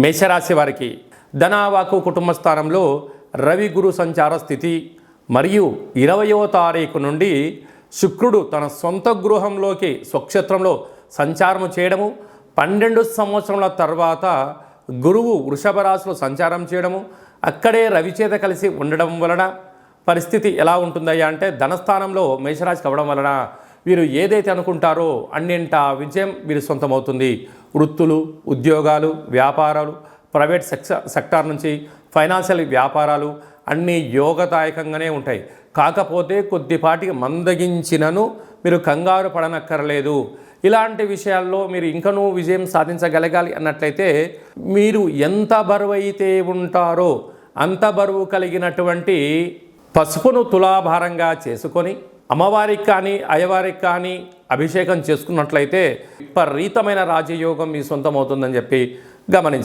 మేషరాశి వారికి ధనవాకు కుటుంబ స్థానంలో రవి గురు సంచార స్థితి మరియు 20వ తారీఖు నుండి శుక్రుడు తన సొంత గృహంలోకి స్వక్షేత్రంలో సంచారము చేయడము, 12 సంవత్సరముల తర్వాత గురువు వృషభ రాశిలో సంచారం చేయడము, అక్కడే రవిచేత కలిసి ఉండడం వలన పరిస్థితి ఎలా ఉంటుందయ్యా అంటే ధనస్థానంలో మేషరాశికి అవ్వడం వలన వీరు ఏదైతే అనుకుంటారో అన్నింటా విజయం వీరి సొంతమవుతుంది. వృత్తులు, ఉద్యోగాలు, వ్యాపారాలు, ప్రైవేట్ సెక్టార్ నుంచి ఫైనాన్షియల్ వ్యాపారాలు అన్నీ యోగదాయకంగానే ఉంటాయి. కాకపోతే కొద్దిపాటికి మందగించినను మీరు కంగారు పడనక్కర్లేదు. ఇలాంటి విషయాల్లో మీరు ఇంకనూ విజయం సాధించగలగాలి అన్నట్లయితే మీరు ఎంత బరువు అయితే ఉంటారో అంత బరువు కలిగినటువంటి పసుపును తులాభారంగా చేసుకొని అమ్మవారికి కానీ అయ్యవారికి కానీ అభిషేకం చేసుకున్నట్లయితే విపరీతమైన రాజయోగం మీ సొంతం అవుతుందని చెప్పి గమనించాలి.